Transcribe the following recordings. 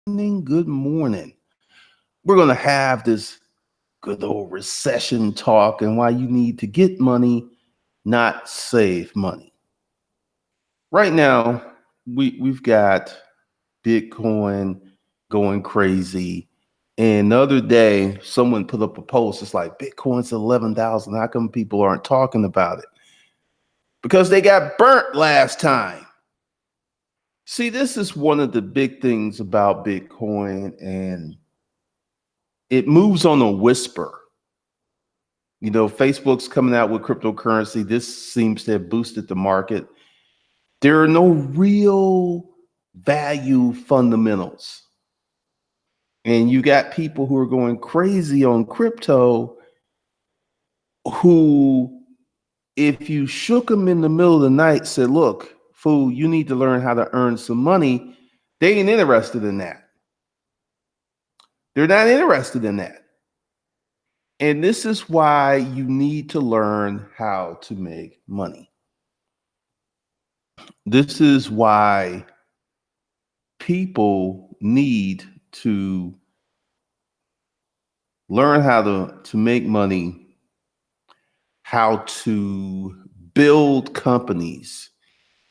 morning. Good morning. We're going to have this good old recession talk and why you need to get money, not save money. Right now, we've got Bitcoin going crazy. And the other day, someone put up a post. It's like Bitcoin's 11,000. How come people aren't talking about it? Because they got burnt last time. See, this is one of the big things about Bitcoin, and it moves on a whisper. Facebook's coming out with cryptocurrency. This seems to have boosted the market. There are no real value fundamentals. And you got people who are going crazy on crypto who, if you shook them in the middle of the night, said, look, fool, you need to learn how to earn some money, they ain't interested in that. They're not interested in that. And this is why you need to learn how to make money. This is why people need to learn how to make money, how to build companies.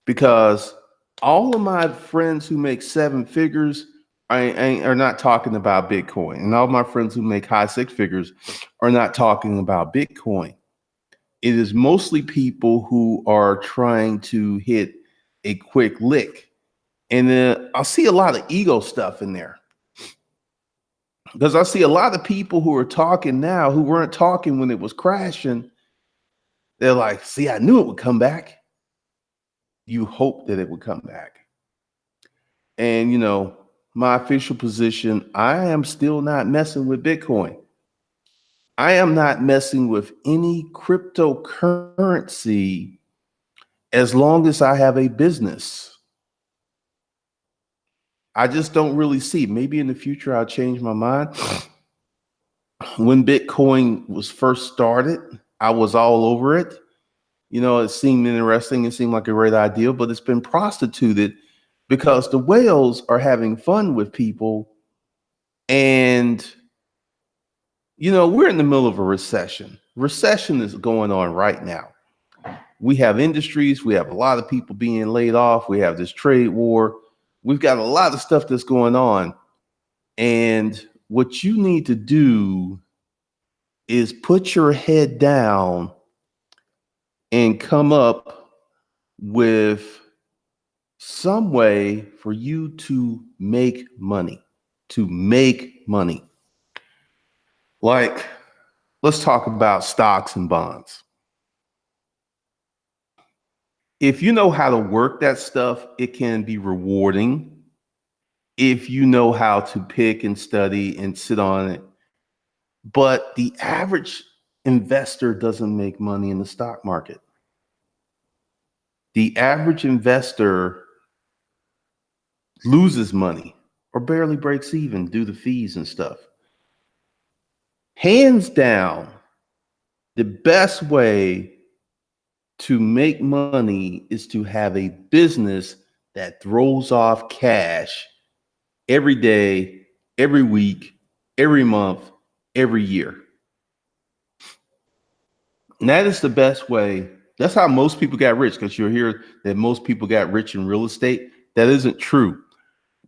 Because all of my friends who make seven figures are not talking about Bitcoin. And all my friends who make high six figures are not talking about Bitcoin. It is mostly people who are trying to hit a quick lick. And I'll see a lot of ego stuff in there. Because I see a lot of people who are talking now who weren't talking when it was crashing. They're like, see, I knew it would come back. You hope that it would come back. And, my official position, I am still not messing with Bitcoin. I am not messing with any cryptocurrency as long as I have a business. I just don't really see. Maybe in the future I'll change my mind. When Bitcoin was first started, I was all over it. It seemed interesting. It seemed like a great idea, but it's been prostituted because the whales are having fun with people. And, we're in the middle of a recession. Recession is going on right now. We have industries. We have a lot of people being laid off. We have this trade war. We've got a lot of stuff that's going on. And what you need to do is put your head down and come up with some way for you to make money, Like, let's talk about stocks and bonds. If you know how to work that stuff, it can be rewarding. If you know how to pick and study and sit on it. But the average investor doesn't make money in the stock market. The average investor loses money or barely breaks even due to fees and stuff. Hands down, the best way to make money is to have a business that throws off cash every day, every week, every month, every year. And that is the best way. That's how most people got rich, because you'll hear that most people got rich in real estate. That isn't true.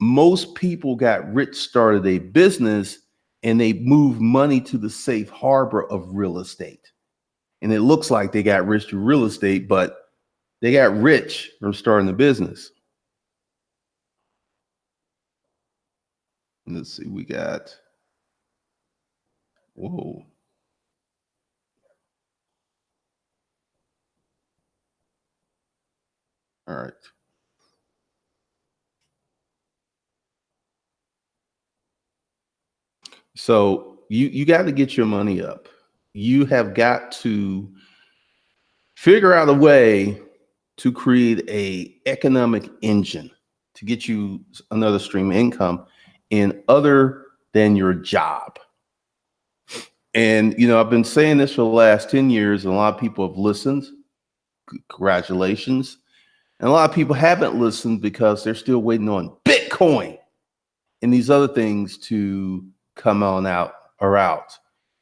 Most people got rich, started a business, and they moved money to the safe harbor of real estate. And it looks like they got rich through real estate, but they got rich from starting the business. Let's see, we got, whoa. All right. So you got to get your money up. You have got to figure out a way to create a economic engine to get you another stream of income in other than your job. And, I've been saying this for the last 10 years, and a lot of people have listened. Congratulations. And a lot of people haven't listened because they're still waiting on Bitcoin. and these other things to come on out or out.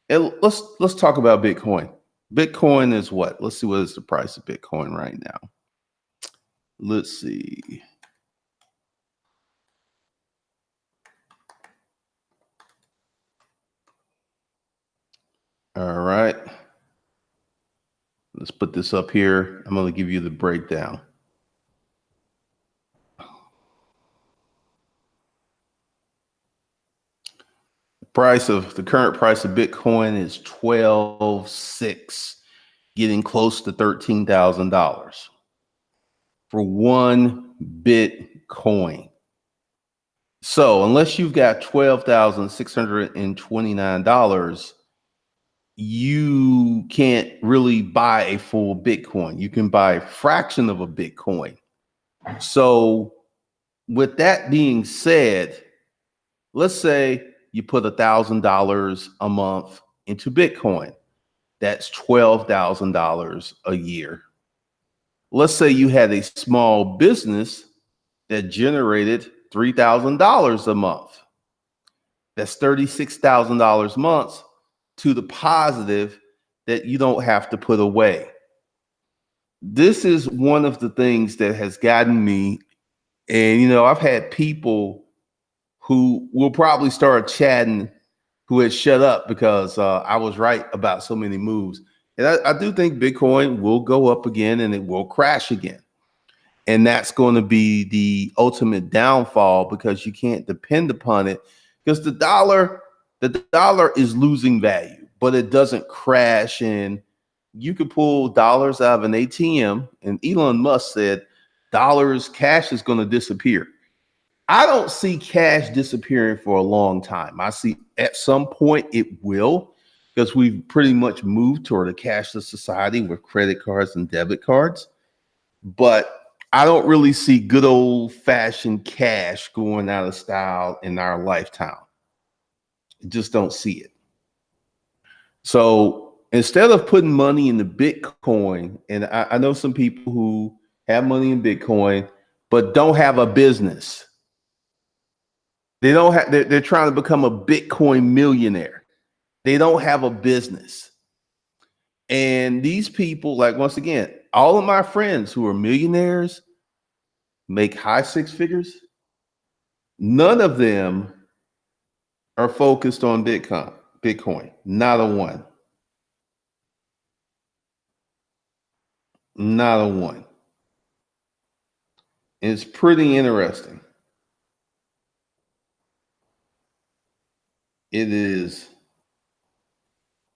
And let's talk about Bitcoin. Bitcoin is what? Let's see what is the price of Bitcoin right now. Let's see. All right. Let's put this up here. I'm going to give you the breakdown. The current price of Bitcoin is 12.6, getting close to $13,000 for one Bitcoin. So unless you've got $12,629, you can't really buy a full Bitcoin. You can buy a fraction of a Bitcoin. So with that being said, let's say you put $1,000 a month into Bitcoin. That's $12,000 a year. Let's say you had a small business that generated $3,000 a month. That's $36,000 a month to the positive that you don't have to put away. This is one of the things that has gotten me. And, I've had people who will probably start chatting who had shut up because I was right about so many moves. And I do think Bitcoin will go up again and it will crash again. And that's going to be the ultimate downfall because you can't depend upon it because the dollar is losing value, but it doesn't crash. And you could pull dollars out of an ATM. And Elon Musk said cash is going to disappear. I don't see cash disappearing for a long time. I see at some point it will because we've pretty much moved toward a cashless society with credit cards and debit cards. But I don't really see good old fashioned cash going out of style in our lifetime. I just don't see it. So instead of putting money into Bitcoin, and I know some people who have money in Bitcoin, but don't have a business. They're trying to become a Bitcoin millionaire. They don't have a business. And these people, like, once again, all of my friends who are millionaires make high six figures. None of them are focused on Bitcoin. Not a one. Not a one. It's pretty interesting. It is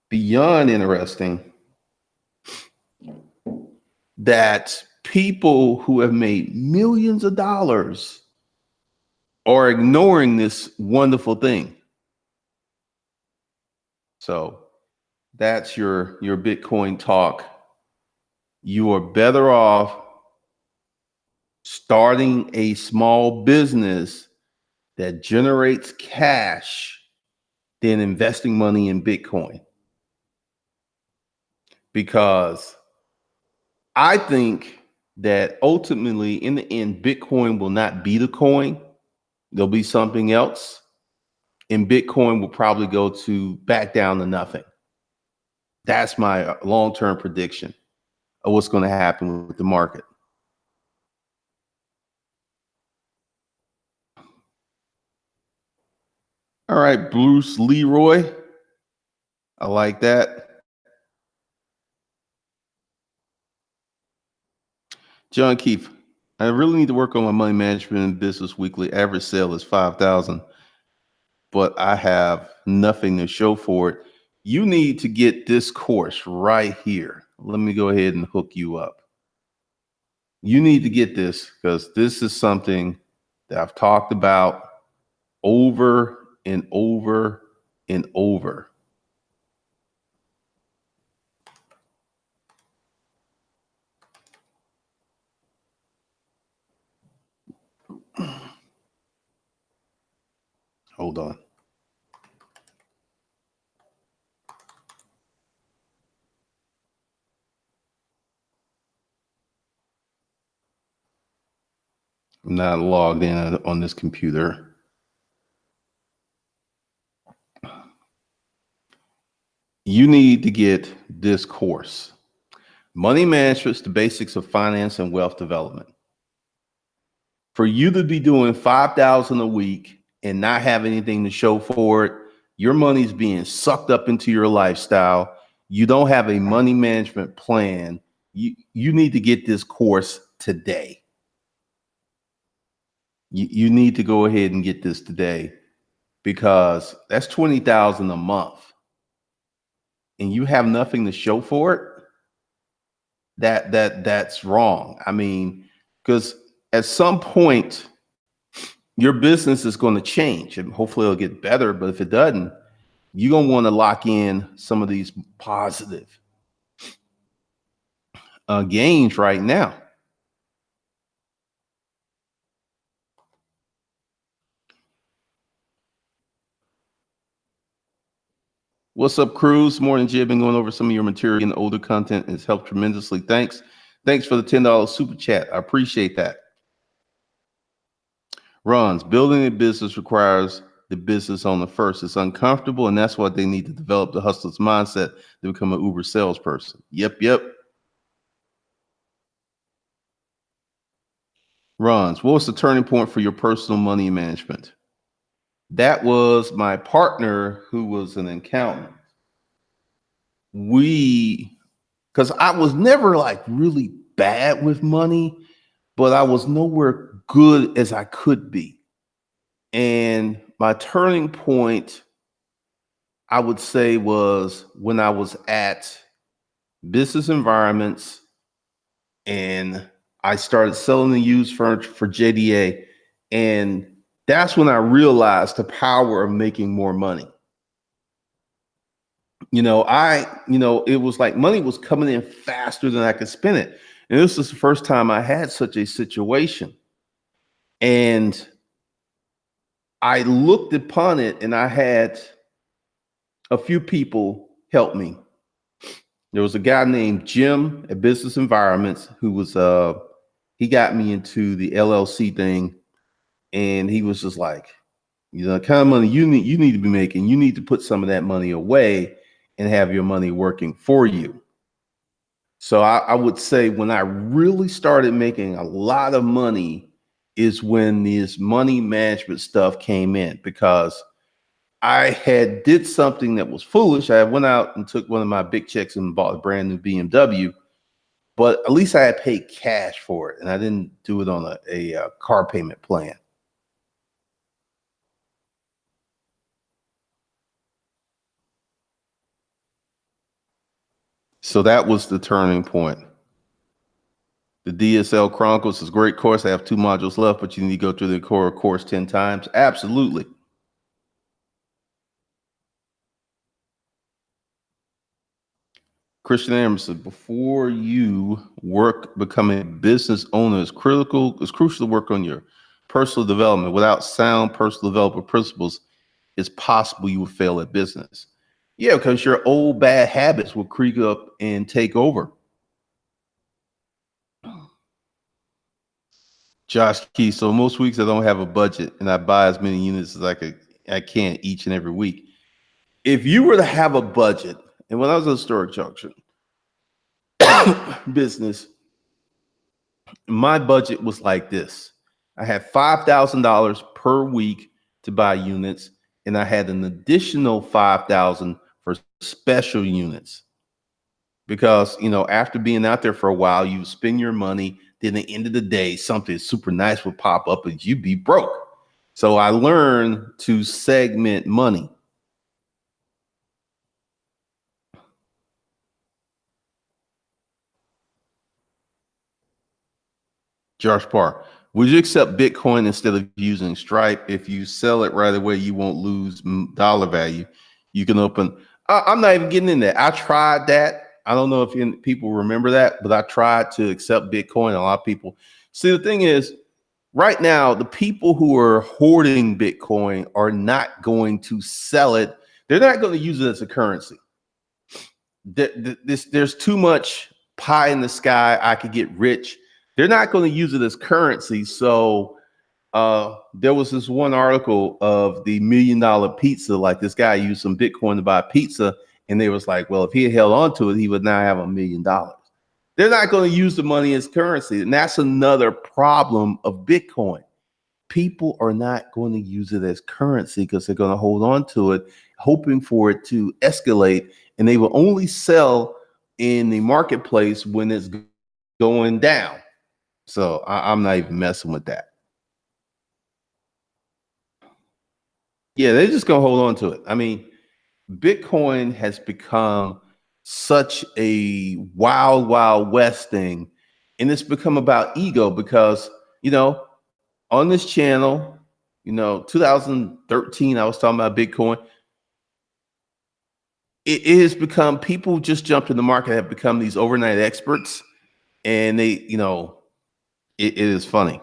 beyond interesting that people who have made millions of dollars are ignoring this wonderful thing. So that's your Bitcoin talk. You are better off starting a small business that generates cash than investing money in Bitcoin. Because I think that ultimately, in the end, Bitcoin will not be the coin. There'll be something else. And Bitcoin will probably go back down to nothing. That's my long-term prediction of what's going to happen with the market. All right, Bruce Leroy. I like that. John Keefe. I really need to work on my money management and business weekly. Average sale is 5,000, but I have nothing to show for it. You need to get this course right here. Let me go ahead and hook you up. You need to get this because this is something that I've talked about over and over and over. Hold on. I'm not logged in on this computer. You need to get this course. Money Management, the Basics of Finance and Wealth Development. For you to be doing 5,000 a week and not have anything to show for it, your money's being sucked up into your lifestyle. You don't have a money management plan. You need to get this course today. You need to go ahead and get this today, because that's 20,000 a month and you have nothing to show for it. That's wrong. I mean, because at some point your business is going to change and hopefully it'll get better. But if it doesn't, you're going to want to lock in some of these positive gains right now. What's up, Cruz? Morning, Jib. Been going over some of your material and older content has helped tremendously. Thanks for the $10 super chat. I appreciate that. Runs, building a business requires the business owner first. It's uncomfortable, and that's why they need to develop the hustler's mindset to become an Uber salesperson. Yep. Runs, what was the turning point for your personal money management? That was my partner, who was an accountant. Because I was never like really bad with money, but I was nowhere good as I could be. And my turning point, I would say, was when I was at Business Environments and I started selling the used furniture for JDA. And that's when I realized the power of making more money. It was like money was coming in faster than I could spend it. And this was the first time I had such a situation. And I looked upon it and I had a few people help me. There was a guy named Jim at Business Environments who was he got me into the LLC thing, and he was just like, the kind of money you need to be making, you need to put some of that money away and have your money working for you. So I would say when I really started making a lot of money is when this money management stuff came in, because I had did something that was foolish. I went out and took one of my big checks and bought a brand new BMW, but at least I had paid cash for it, and I didn't do it on a car payment plan. So that was the turning point. The DSL Chronicles is a great course. I have 2 modules left, but you need to go through the core course 10 times. Absolutely. Christian Emerson, before you work becoming a business owner, it's crucial to work on your personal development. Without sound personal development principles, it's possible you will fail at business. Yeah, because your old bad habits will creep up and take over. Josh Key, so most weeks I don't have a budget and I buy as many units as I can each and every week. If you were to have a budget, and when I was at Historic Junction business, my budget was like this. I had $5,000 per week to buy units, and I had an additional $5,000 for special units. Because, after being out there for a while, you spend your money. Then at the end of the day, something super nice would pop up and you'd be broke. So I learned to segment money. Josh Parr, would you accept Bitcoin instead of using Stripe? If you sell it right away, you won't lose dollar value. You can open. I'm not even getting in there. I tried that. I don't know if people remember that, but I tried to accept Bitcoin. A lot of people. See, the thing is, right now, the people who are hoarding Bitcoin are not going to sell it. They're not going to use it as a currency. There's too much pie in the sky. I could get rich. They're not going to use it as currency. So there was this one article of the $1 million pizza. Like, this guy used some Bitcoin to buy pizza, and they was like, well, if he had held on to it, he would now have $1 million. They're not going to use the money as currency. And that's another problem of Bitcoin. People are not going to use it as currency because they're going to hold on to it, hoping for it to escalate. And they will only sell in the marketplace when it's going down. So I'm not even messing with that. Yeah, they're just going to hold on to it. I mean, Bitcoin has become such a wild, wild west thing. And it's become about ego because, on this channel, 2013, I was talking about Bitcoin. It has become, people just jumped in the market, have become these overnight experts. And they, it is funny.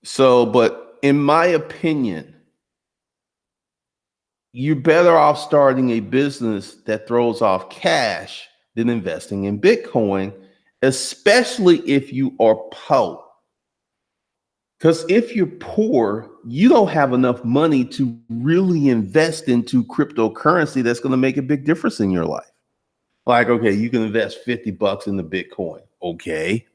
So, but in my opinion, you're better off starting a business that throws off cash than investing in Bitcoin, especially if you are poor. Because if you're poor, you don't have enough money to really invest into cryptocurrency that's going to make a big difference in your life. Like, okay, you can invest $50 into Bitcoin. Okay.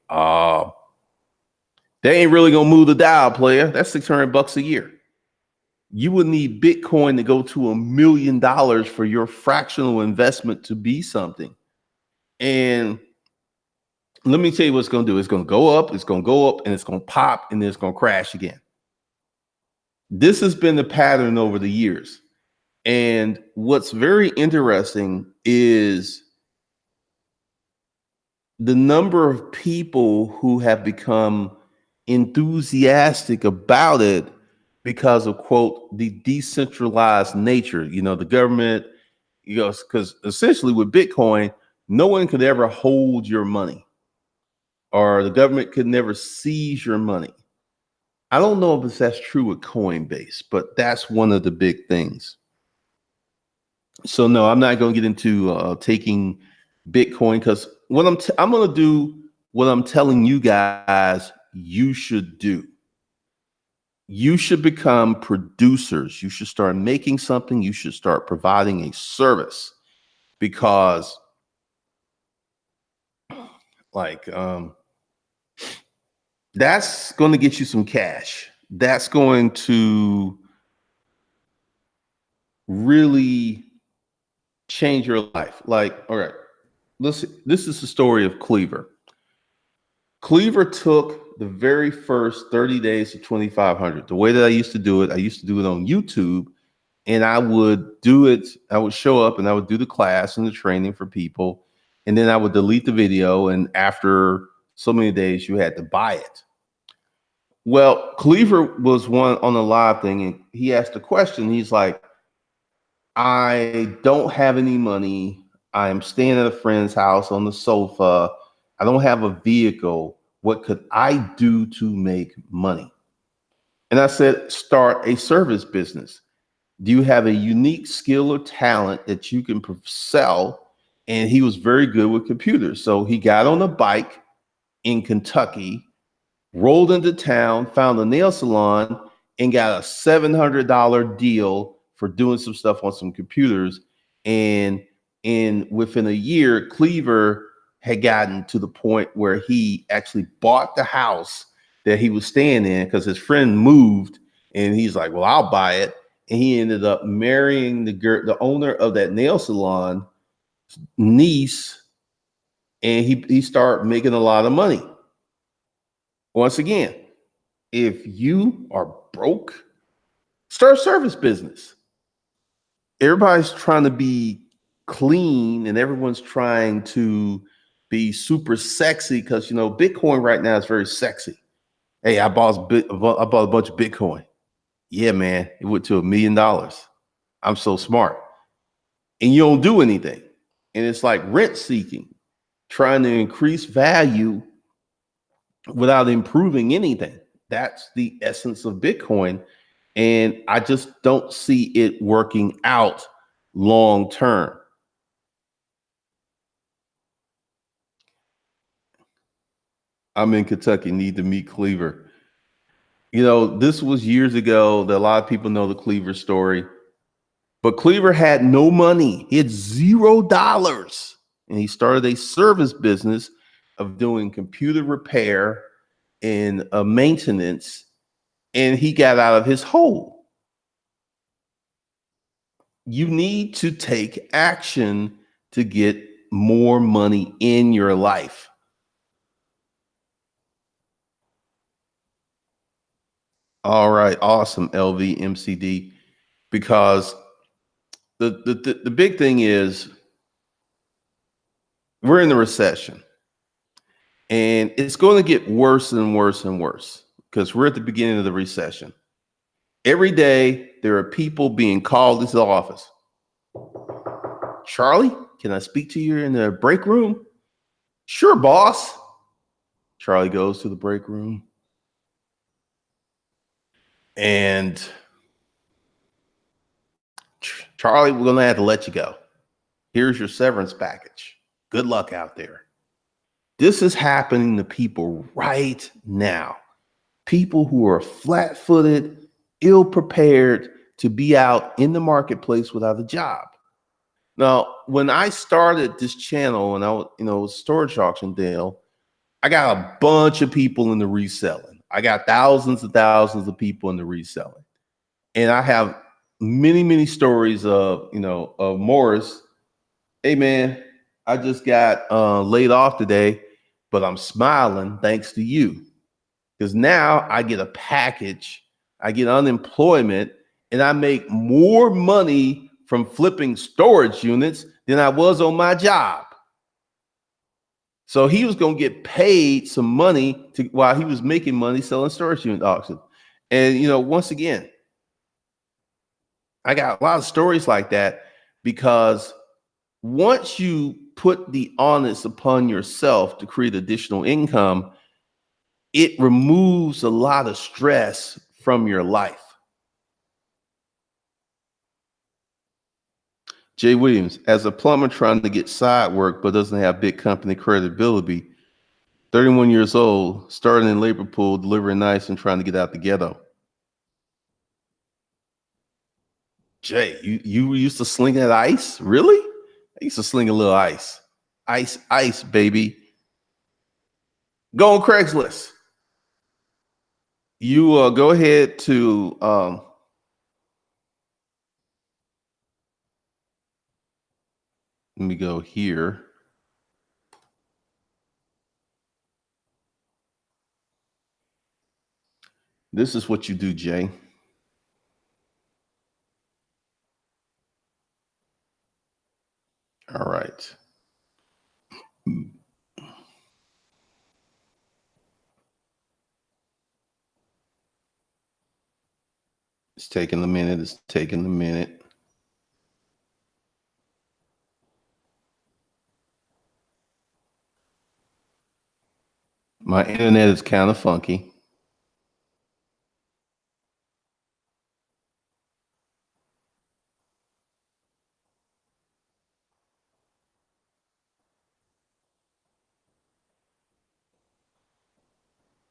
They ain't really gonna move the dial, player. That's $600 a year. You would need Bitcoin to go to $1 million for your fractional investment to be something. And let me tell you what it's gonna do. It's gonna go up, and it's gonna pop, and then it's gonna crash again. This has been the pattern over the years. And what's very interesting is the number of people who have become enthusiastic about it because of, quote, the decentralized nature. The government, because essentially with Bitcoin, no one could ever hold your money, or the government could never seize your money. I don't know if that's true with Coinbase, but that's one of the big things. So no, I'm not going to get into taking Bitcoin, because I'm going to do what I'm telling you guys you should do. You should become producers. You should start making something. You should start providing a service, because like that's going to get you some cash. That's going to really change your life. Like, all right, listen, this is the story of Cleaver. Cleaver took the very first 30 days to 2,500. The way that I used to do it on YouTube, and I would do it. I would show up and I would do the class and the training for people. And then I would delete the video. And after so many days, you had to buy it. Well, Cleaver was one on the live thing, and he asked a question. He's like, I don't have any money. I'm staying at a friend's house on the sofa. I don't have a vehicle. What could I do to make money? And I said, start a service business. Do you have a unique skill or talent that you can sell? And he was very good with computers. So he got on a bike in Kentucky, rolled into town, found a nail salon, and got a $700 deal for doing some stuff on some computers. And within a year, Cleaver had gotten to the point where he actually bought the house that he was staying in, because his friend moved, and he's like, well, I'll buy it. And he ended up marrying the owner of that nail salon niece, and he started making a lot of money. Once again, if you are broke, start a service business. Everybody's trying to be clean, and everyone's trying to be super sexy, because Bitcoin right now is very sexy. Hey, I bought a bunch of Bitcoin. Yeah, man, it went to $1 million. I'm so smart. And you don't do anything. And it's like rent seeking, trying to increase value without improving anything. That's the essence of Bitcoin. And I just don't see it working out long term. I'm in Kentucky, need to meet Cleaver. This was years ago that a lot of people know the Cleaver story, but Cleaver had no money. He had $0. And he started a service business of doing computer repair and maintenance. And he got out of his hole. You need to take action to get more money in your life. All right, awesome, LVMCD. Because the big thing is we're in the recession, and it's going to get worse and worse and worse because we're at the beginning of the recession. Every day there are people being called into the office. Charlie, can I speak to you in the break room? Sure, boss. Charlie goes to the break room, and Charlie, we're going to have to let you go. Here's your severance package. Good luck out there. This is happening to people right now. People who are flat footed, ill prepared to be out in the marketplace without a job. Now, when I started this channel and I was storage auction deal, I got a bunch of people in the reselling. I got thousands and thousands of people in the reselling. And I have many, many stories of Morris. Hey man, I just got laid off today, but I'm smiling thanks to you. Because now I get a package, I get unemployment, and I make more money from flipping storage units than I was on my job. So he was going to get paid some money while he was making money selling storage unit auctions. And once again, I got a lot of stories like that because once you put the onus upon yourself to create additional income, it removes a lot of stress from your life. Jay Williams, as a plumber trying to get side work but doesn't have big company credibility, 31 years old, starting in labor pool, delivering nice and trying to get out the ghetto. Jay, you used to sling that ice? Really? I used to sling a little ice. Ice, ice, baby. Go on Craigslist. You go ahead to let me go here. This is what you do, Jay. All right. It's taking a minute. It's taking a minute. My internet is kind of funky.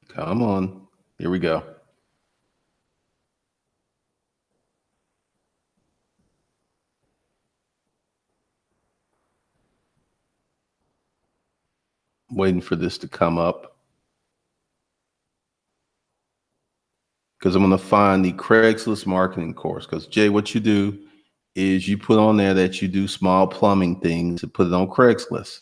Come on. Here we go. Waiting for this to come up because I'm going to find the Craigslist marketing course. Because Jay, what you do is you put on there that you do small plumbing things and put it on Craigslist.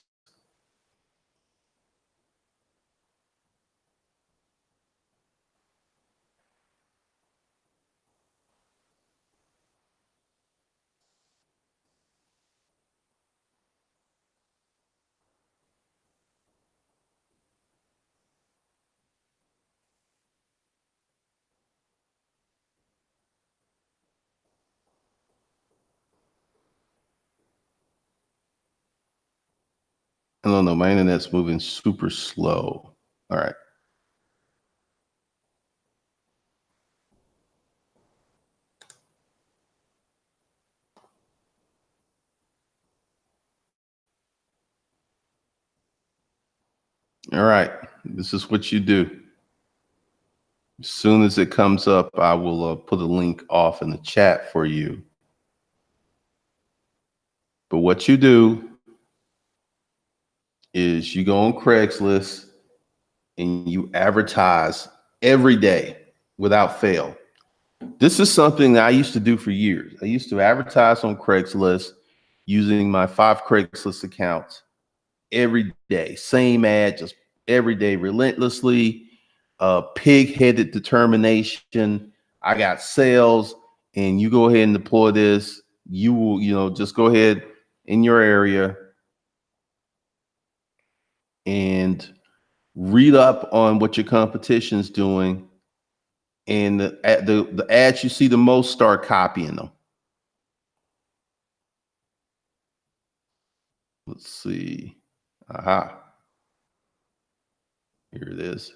I don't know. My internet's moving super slow. All right. All right. This is what you do. As soon as it comes up, I will put a link off in the chat for you. But what you do is you go on Craigslist and you advertise every day without fail. This is something that I used to do for years. I used to advertise on Craigslist using my 5 Craigslist accounts every day. Same ad, just every day, relentlessly, pig-headed determination. I got sales, and you go ahead and deploy this. You will, just go ahead in your area and read up on what your competition's doing. And the ads you see the most, start copying them. Let's see. Aha. Here it is.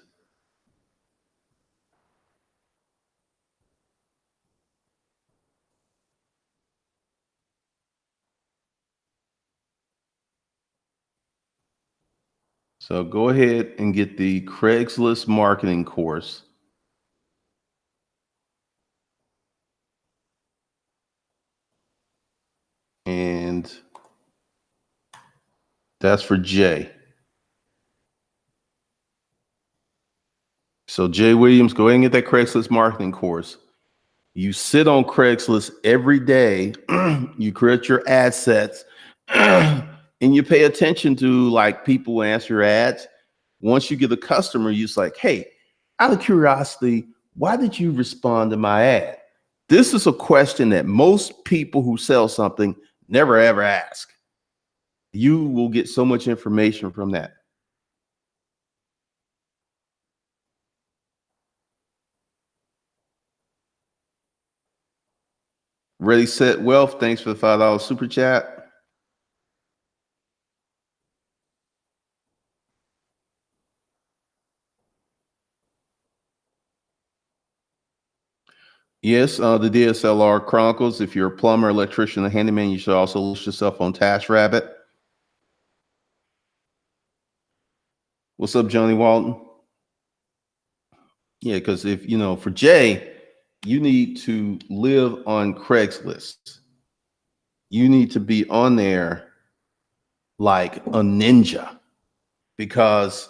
So go ahead and get the Craigslist marketing course. And that's for Jay. So Jay Williams, go ahead and get that Craigslist marketing course. You sit on Craigslist every day. You create your ad sets and you pay attention to like people who answer your ads. Once you get a customer, you're just like, hey, out of curiosity, why did you respond to my ad? This is a question that most people who sell something never ever ask. You will get so much information from that. Ready, set, wealth. Thanks for the $5 super chat. Yes, the DSLR Chronicles. If you're a plumber, electrician, or handyman, you should also list yourself on TaskRabbit. What's up, Johnny Walton? Yeah, because if for Jay, you need to live on Craigslist. You need to be on there like a ninja, because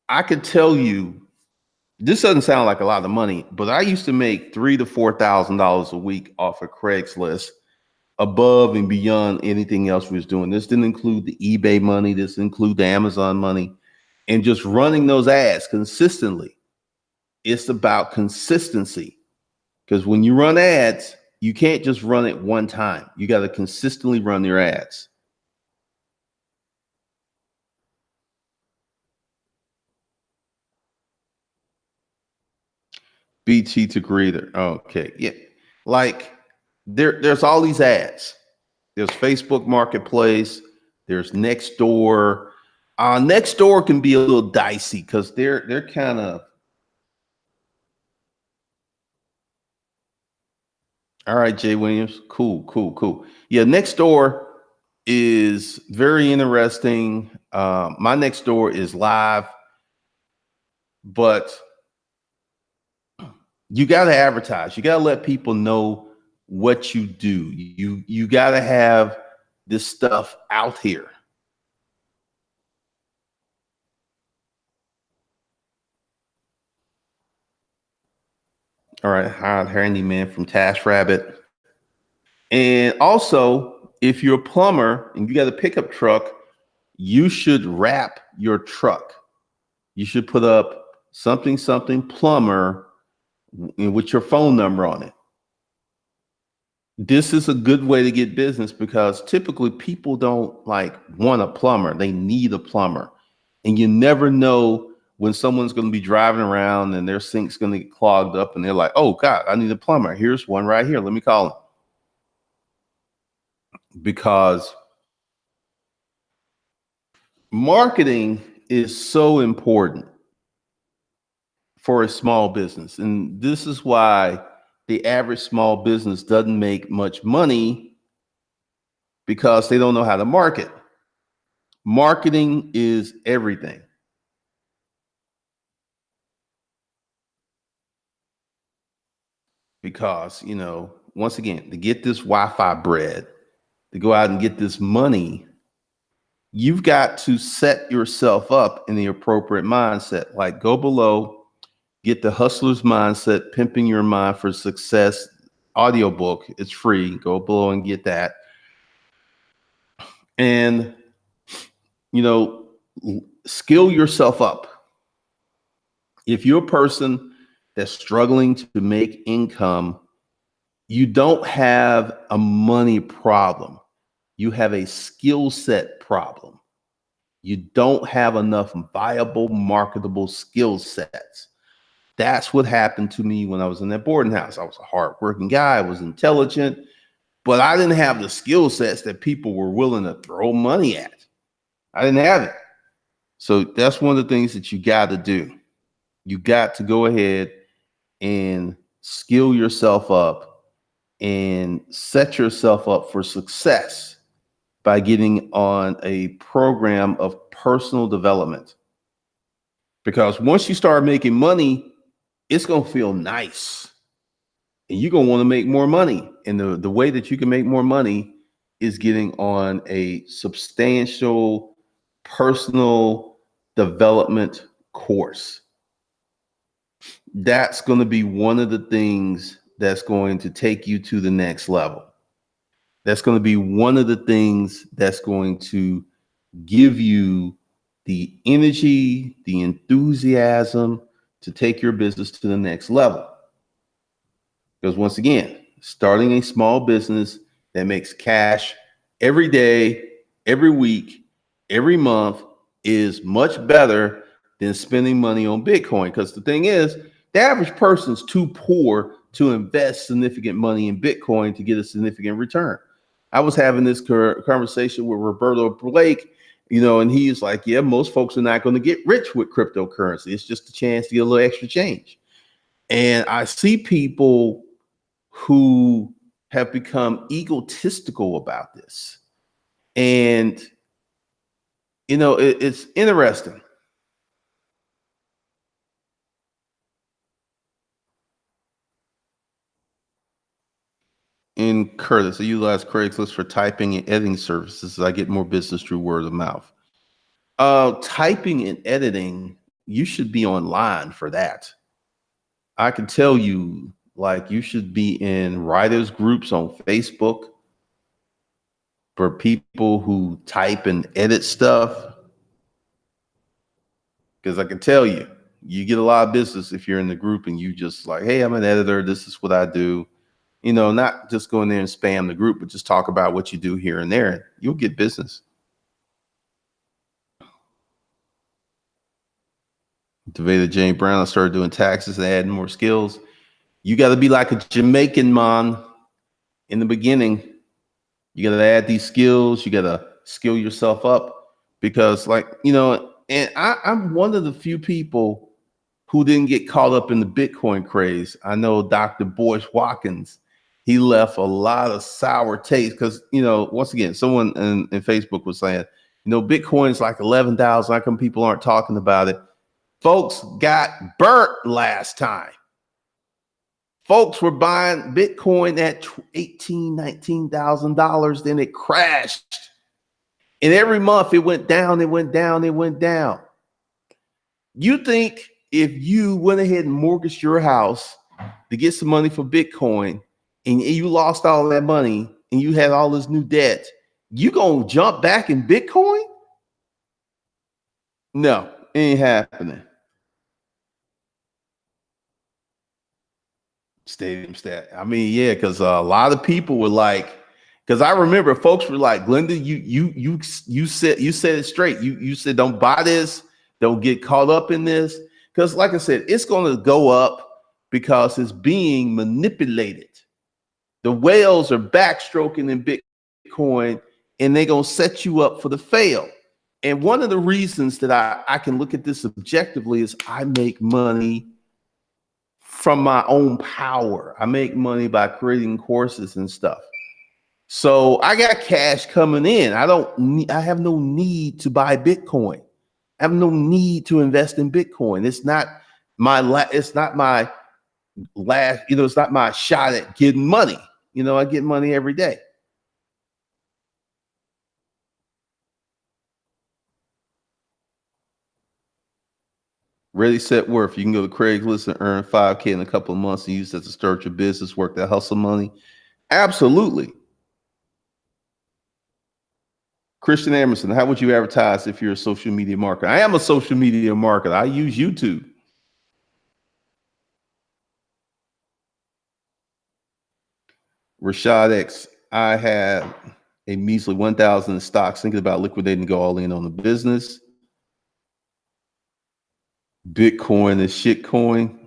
I could tell you, this doesn't sound like a lot of money, but I used to make $3,000 to $4,000 a week off of Craigslist, above and beyond anything else we was doing. This didn't include the eBay money. This didn't include the Amazon money, and just running those ads consistently. It's about consistency, because when you run ads, you can't just run it one time. You got to consistently run your ads. BT to greeter. Okay. Yeah. Like there's all these ads. There's Facebook Marketplace. There's Nextdoor. Nextdoor can be a little dicey because they're kind of, all right, Jay Williams. Cool, cool, cool. Yeah, Nextdoor is very interesting. My Nextdoor is live, but you got to advertise. You got to let people know what you do. You got to have this stuff out here. All right, hired handyman from TaskRabbit. And also, if you're a plumber and you got a pickup truck, you should wrap your truck. You should put up something plumber with your phone number on it. This is a good way to get business, because typically people don't like want a plumber. They need a plumber. And you never know when someone's going to be driving around and their sink's going to get clogged up and they're like, oh God, I need a plumber. Here's one right here. Let me call him. Because marketing is so important for a small business. And this is why the average small business doesn't make much money, because they don't know how to market. Marketing is everything. because, once again, to get this Wi-Fi bread, to go out and get this money, you've got to set yourself up in the appropriate mindset. Like, go below, get the Hustler's Mindset, Pimping Your Mind for Success audiobook. It's free. Go below and get that. And, skill yourself up. If you're a person that's struggling to make income, you don't have a money problem. You have a skill set problem. You don't have enough viable, marketable skill sets. That's what happened to me when I was in that boarding house. I was a hardworking guy. I was intelligent, but I didn't have the skill sets that people were willing to throw money at. I didn't have it. So that's one of the things that you got to do. You got to go ahead and skill yourself up and set yourself up for success by getting on a program of personal development. Because once you start making money, it's going to feel nice and you're going to want to make more money. And the way that you can make more money is getting on a substantial personal development course. That's going to be one of the things that's going to take you to the next level. That's going to be one of the things that's going to give you the energy, the enthusiasm to take your business to the next level. Because once again, starting a small business that makes cash every day, every week, every month is much better than spending money on Bitcoin. Because the thing is, the average person's too poor to invest significant money in Bitcoin to get a significant return. I was having this conversation with Roberto Blake, and he's like, yeah, most folks are not going to get rich with cryptocurrency. It's just a chance to get a little extra change. And I see people who have become egotistical about this. And, it's interesting. In Curtis, I utilize Craigslist for typing and editing services. I get more business through word of mouth. Typing and editing, you should be online for that. I can tell you, like, you should be in writers groups on Facebook for people who type and edit stuff. Because I can tell you, you get a lot of business if you're in the group and you just like, hey, I'm an editor. This is what I do. Not just go in there and spam the group, but just talk about what you do here and there. You'll get business. Deveda Jane Brown, I started doing taxes and adding more skills. You got to be like a Jamaican man in the beginning. You got to add these skills. You got to skill yourself up because, and I'm one of the few people who didn't get caught up in the Bitcoin craze. I know Dr. Boyce Watkins, he left a lot of sour taste because, once again, someone in Facebook was saying, Bitcoin's like 11,000. How come people aren't talking about it? Folks got burnt last time. Folks were buying Bitcoin at $18,000, $19,000. Then it crashed. And every month it went down, it went down, it went down. You think if you went ahead and mortgaged your house to get some money for Bitcoin and you lost all that money and you had all this new debt, you gonna jump back in Bitcoin? No, it ain't happening. Stadium stat. I mean, yeah, because a lot of people were like, because I remember folks were like, Glenda, you said it straight. You said don't buy this, don't get caught up in this. Because like I said, it's going to go up because it's being manipulated. The whales are backstroking in Bitcoin and they're going to set you up for the fail. And one of the reasons that I can look at this objectively is I make money from my own power. I make money by creating courses and stuff. So I got cash coming in. I have no need to buy Bitcoin. I have no need to invest in Bitcoin. It's not my it's not my shot at getting money. I get money every day. Ready, set, worth. You can go to Craigslist and earn 5K in a couple of months and use that to start your business, work that hustle money. Absolutely. Christian Emerson, how would you advertise if you're a social media marketer? I am a social media marketer. I use YouTube. Rashad X, I have a measly 1,000 in stocks, thinking about liquidating to go all in on the business. Bitcoin is shitcoin.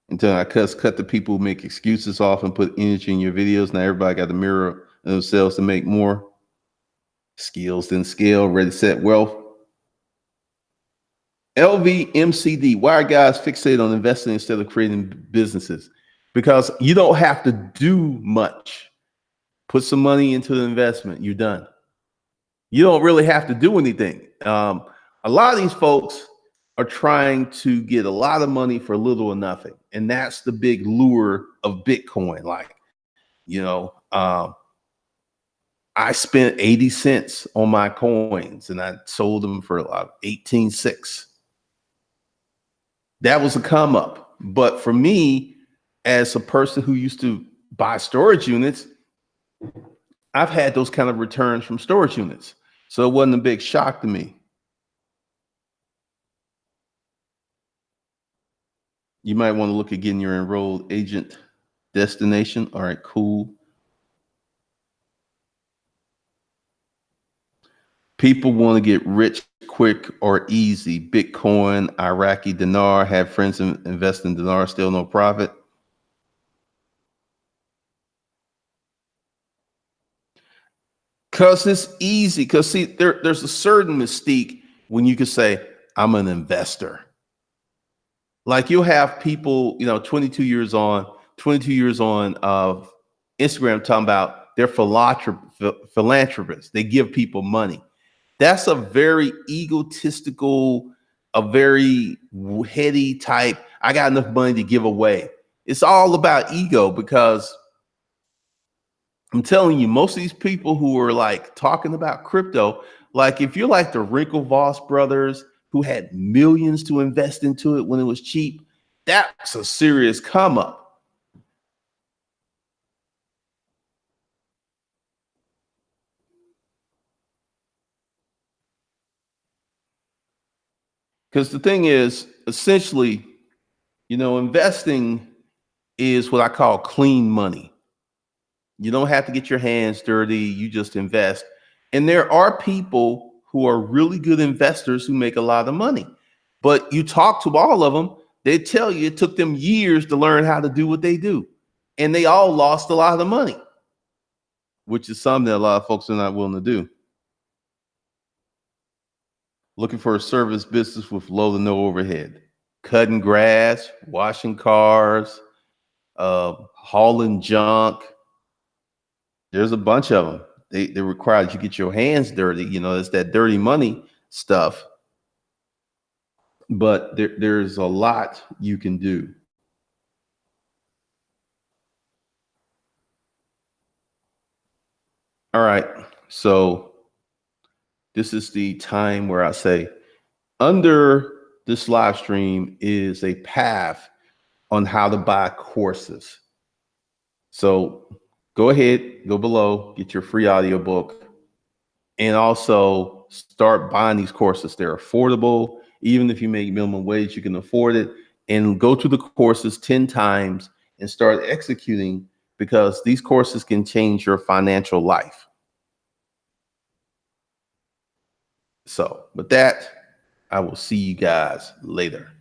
Until I cut the people who make excuses off and put energy in your videos. Now everybody got to mirror themselves to make more. Skills then scale, ready, set, wealth. LVMCD, why are guys fixated on investing instead of creating businesses? Because you don't have to do much. Put some money into the investment, you're done. You don't really have to do anything. A lot of these folks are trying to get a lot of money for little or nothing. And that's the big lure of Bitcoin. Like, I spent 80 cents on my coins and I sold them for like 18.6. That was a come up. But for me, as a person who used to buy storage units, I've had those kind of returns from storage units. So it wasn't a big shock to me. You might want to look at getting your enrolled agent destination. All right, cool. People want to get rich quick or easy. Bitcoin, Iraqi dinar, have friends invest in dinar, still no profit. Because it's easy. Because see, there's a certain mystique when you can say, I'm an investor. Like you'll have people, 22 years on of Instagram talking about they're philanthropists. They give people money. That's a very egotistical, a very heady type. I got enough money to give away. It's all about ego because I'm telling you, most of these people who are like talking about crypto, like if you're like the Winklevoss brothers who had millions to invest into it when it was cheap, that's a serious come up. Because the thing is, essentially, investing is what I call clean money. You don't have to get your hands dirty. You just invest. And there are people who are really good investors who make a lot of money. But you talk to all of them, they tell you it took them years to learn how to do what they do. And they all lost a lot of money, which is something that a lot of folks are not willing to do. Looking for a service business with low to no overhead. Cutting grass, washing cars, hauling junk. There's a bunch of them. They require that you get your hands dirty. It's that dirty money stuff. But there's a lot you can do. All right. So this is the time where I say, under this live stream is a path on how to buy courses. So go ahead, go below, get your free audiobook, and also start buying these courses. They're affordable. Even if you make minimum wage, you can afford it. And go to the courses 10 times and start executing, because these courses can change your financial life. So with that, I will see you guys later.